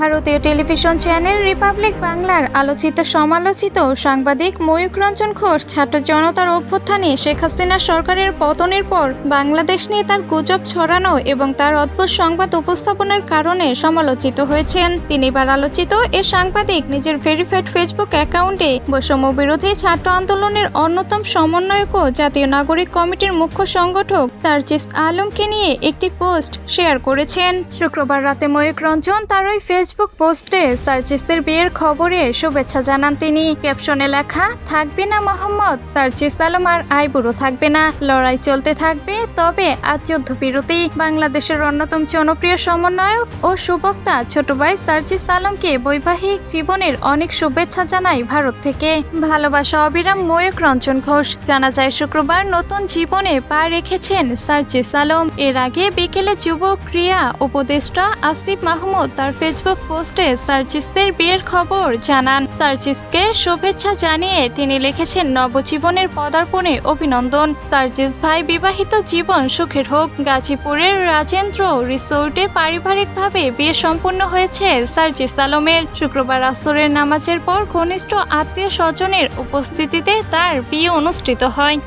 ভারতীয় television channel Republic বাংলার আলোচিত সমালোচিত সাংবাদিক ময়ূক রঞ্জন ঘোষ ছাত্র জনতার অভ্যুত্থানে শেখ হাসিনা সরকারের পতনের পর বাংলাদেশ নিয়ে তার গুজব ছড়ানো এবং তার অদ্ভুত সংবাদ উপস্থাপনের কারণে সমালোচিত হয়েছেন। তিনি এবার আলোচিত এ সাংবাদিক নিজের ভেরিফাইড ফেসবুক অ্যাকাউন্টে বৈষম্য বিরোধী ছাত্র আন্দোলনের অন্যতম সমন্বয়ক ও জাতীয় নাগরিক কমিটির মুখ্য সংগঠক সার্জিস আলমকে নিয়ে একটি পোস্ট শেয়ার করেছেন। শুক্রবার রাতে ময়ূক রঞ্জন তার ওই ফেসবুক পোস্টে সার্জিসের বিয়ের খবরের শুভেচ্ছা জানান তিনি। ক্যাপশনে লেখা, থাকবে না মোহাম্মদ সার্জিস আলম আর আইবুড়ো থাকবে না, লড়াই চলতে থাকবে, তবে আজ যুদ্ধবিরতি। বাংলাদেশের অন্যতম জনপ্রিয় সমন্বয়ক ও সুবক্তা ছোট ভাই সার্জিস আলমকে বৈবাহিক জীবনের অনেক শুভেচ্ছা জানাই ভারত থেকে। ভালোবাসা অবিরাম ময়ূক রঞ্জন ঘোষ। জানা যায় শুক্রবার নতুন জীবনে পা রেখেছেন সার্জিস আলম। এর আগে বিকেলে যুব ক্রীড়া উপদেষ্টা আসিফ মাহমুদ তার ফেসবুক পোস্টে সার্জিসের বিয়ের খবর জানান। সার্জিসকে শুভেচ্ছা জানিয়ে তিনি লিখেছেন, নবজীবনের পদার্পণে অভিনন্দন। সার্জিস ভাই বিবাহিত জীবন সুখের হোক। গাজীপুরের রাজেন্দ্র রিসোর্টে পারিবারিকভাবে বিয়ে সম্পন্ন হয়েছে সার্জিস আলমের। শুক্রবার আসরের নামাজের পর ঘনিষ্ঠ আত্মীয় স্বজনের উপস্থিতিতে তার বিয়ে অনুষ্ঠিত হয়।